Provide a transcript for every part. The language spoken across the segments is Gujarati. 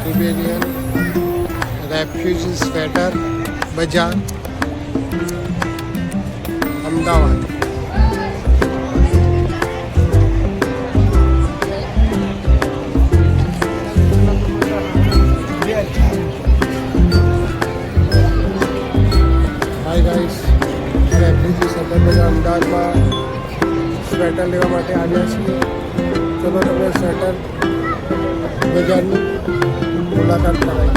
ટિબેરિયન રેફ્યુજી સ્વેટર બજાર Ahmedabad. Hi guys, refugee sweater બજાર અમદાવાદમાં સ્વેટર લેવા માટે આવ્યા છીએ. ચલો તમે સ્વેટર બજારની મુલાકાત કરાવી.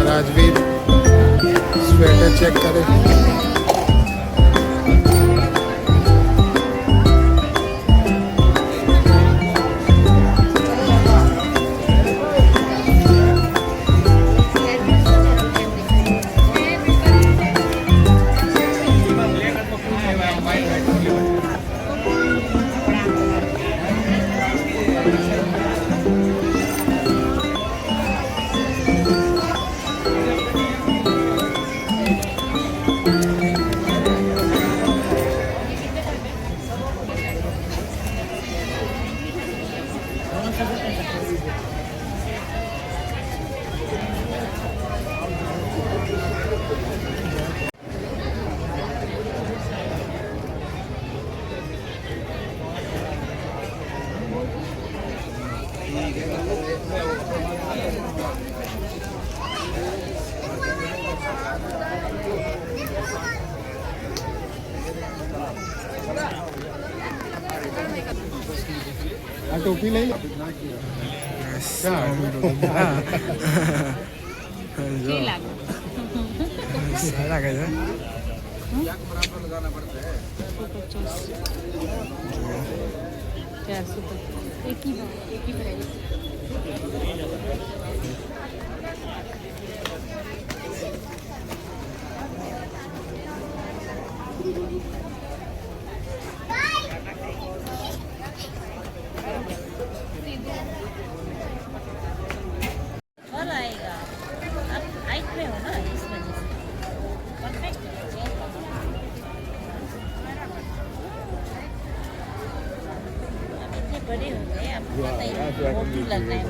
રાજવીર સ્વેટર ચેક કરે. આ ટોપી લઈ લો. લાગે છે. बड़े हो गए अब पता ही बहुत ही लग रहा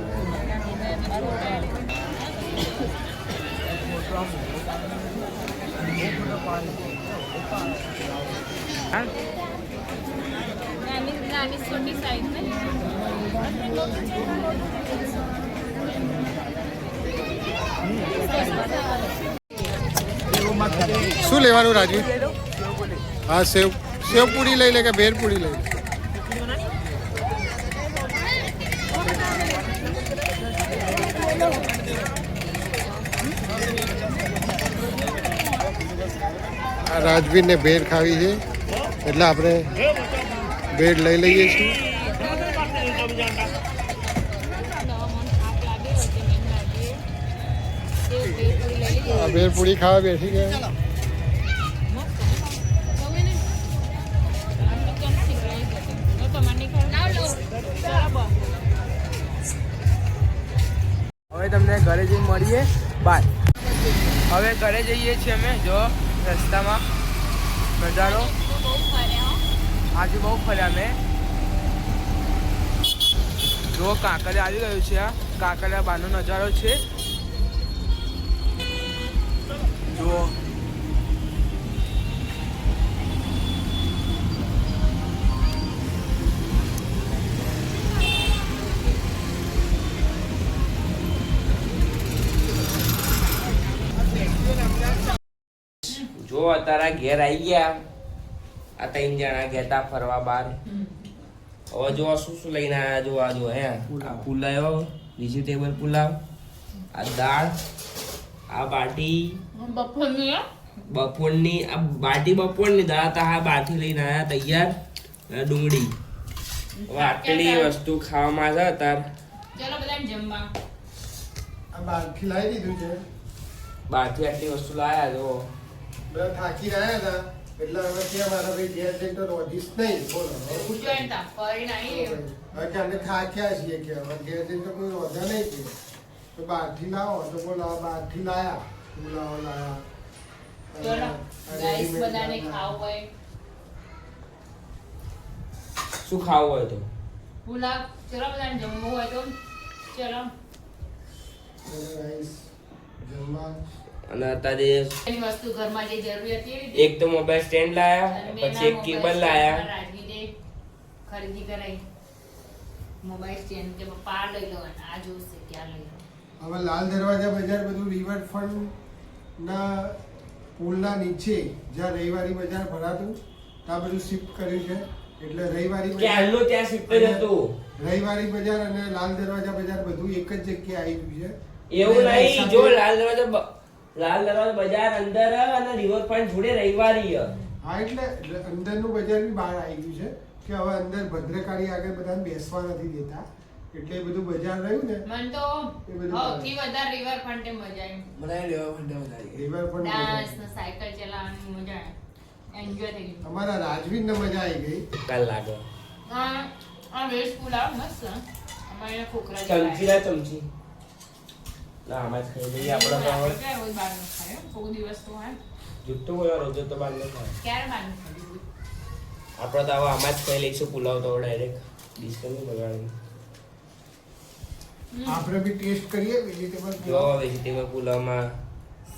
શું લેવાનું રાજવી? હા, સેવ સેવ પૂરી લઈ લે કે ભેર પૂરી લઈ લે? રાજવીરને ભેળ ખાવી છે એટલે આપણે ભેળ લઈ લઈએ છીએ. ભેળ પૂરી ખાવા બેસી ગયા. હવે તમને ઘરે જઈને મળીએ. બાય. હવે ઘરે જઈએ છીએ અમે. જો રસ્તામાં નજારો આજે બહુ ફર્યા અમે. જો કાંકરિયા આવી ગયું છે. આ કાંકરિયા બહારનો નજારો છે. જો જો અત્યારે ઘેર આવી ગયા. આ 3 જણા ગયા તા ફરવા બહાર. હવે જો શું શું લઈને આવ્યા જો. આ જો હે આ પુલાવ, વેજીટેબલ પુલાવ, આ દાળ, આ બાટી બપોરની, આ બાટી બપોરની દાળ હતા. આ બાટી લઈને આવ્યા તૈયાર, અને ડુંગળી. હવે આટલી વસ્તુ ખાવામાં છે અત્યારે. ચલો બધા જમવા. આ બહારથી લાવી દીધું છે. બહારથી આટલી વસ્તુ લાયા જો. બધા થાકી રહ્યા હતા એટલે હવે ત્યાં મારા ભાઈ ગેસ જઈને તો રોધીશ નહીં. બોલો હવે કે અમે થાક્યા છીએ કે હવે ગેસ જઈને તો કોઈ રોધા નહીં કે તો બહારથી લાવો તો બોલો બહારથી લાયા પુલાવ લાયા. ચલો ગાઈસ બધાને ખાવું હોય શું ખાવું હોય તો પુલાવ. ચલો બધાને જમવું હોય તો ચલો. રાઈસ જમવા અને અત્યારે એની વસ્તુ ઘરમાં જે જરૂરી હતી એક તો મોબાઈલ સ્ટેન્ડ લાયા, પછી એક કેબલ લાયા. રાજવીને ખરીદી કરાઈ મોબાઈલ સ્ટેન્ડ કે પપ્પા આ લઈ લો અને આ જોશે ક્યાં લઈ લો. હવે લાલ દરવાજા બજાર બધું રિવરફ્રન્ટ ના પુલના નીચે જ્યાં રવિવારી બજાર ભરાતું ત્યાં બધું શિફ્ટ કર્યું છે. એટલે રવિવારી બજાર ક્યારનું ત્યાં શિફ્ટ જ હતું. રવિવારી બજાર અને લાલ દરવાજા બજાર બધું એક જ જગ્યાએ આવી ગયું છે. એવું નહીં, જો લાલ દરવાજા બજાર અંદર અને રિવરફ્રન્ટ જોડે રવિવારી હ. હા એટલે અંદરનું બજાર બી બહાર આવી ગયું છે કે હવે અંદર ભદ્રકાળી આગળ બધાને બેસવા નથી દેતા એટલે એ બધું બજાર રહ્યું ને મન તો એ બધું સૌથી વધારે રિવરફ્રન્ટે મજા આવી. રિવરફ્રન્ટ ડાન્સ ને સાયકલ ચલાવવાની મજા આવી. એન્જોય થઈ ગયું. અમારા રાજવીરને મજા આવી ગઈ. કાલ લાગે આ વેજ પુલાવ મસ્ત. અમારે ખોખરા ચમચી ના ચમચી ના આમાં જ ખાઈ લઈએ આપણે તો હવે. રોજ બહારનું ખાય બહુ દિવસ તો હા. જુઠ્ઠું બોલો, રોજ તો બહાર ન ખાય. ક્યારે બહારનું ખાધું? આપણે તો હવે આમાં જ ખાઈ લઈશું પુલાવ તો ડાયરેક્ટ ડિસ્કસ બગાડી. આપણે બી ટેસ્ટ કરીએ વેજીટેબલ જો વેજીટેબલ પુલાવમાં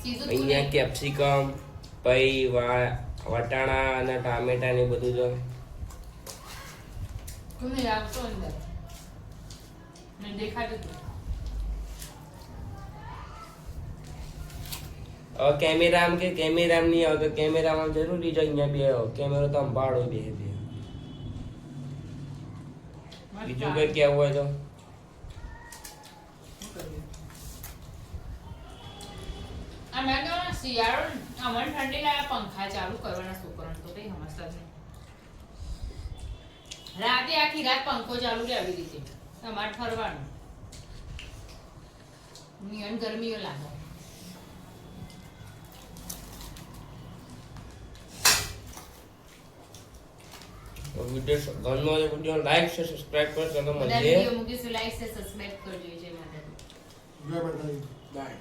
સીધું અહીંયા કેપ્સિકમ, પછી વટાણા અને ટામેટા ને બધું જો. તમે રાખશો અંદર ને દેખાતું હતું. હવે કેમેરામાં કે કેમેરામાં નહીં આવતો, કેમેરામાં જરૂરી છે અહીંયા બે કેમેરો તો અંબાડો બે બીજું કઈ કેવું હોય તો અમે તો શિયાળો અમને ઠંડી લાગે પંખા ચાલુ કરવાના છોકરાને તો કઈ સમજતા જ નહીં. રાતે આખી રાત પંખો ચાલુ રહે આવી રીતે તમારે ઠરવાનું. નિયન ગરમીઓ લાગે. વિડિયો ગમનો હોય વિડિયો લાઈક છે સબસ્ક્રાઇબ કરો તો બધા મળીએ. વિડિયો મૂકીશું લાઈક છે સબસ્ક્રાઇબ કરજો. જય માતાજી. જય માતાજી. બાય.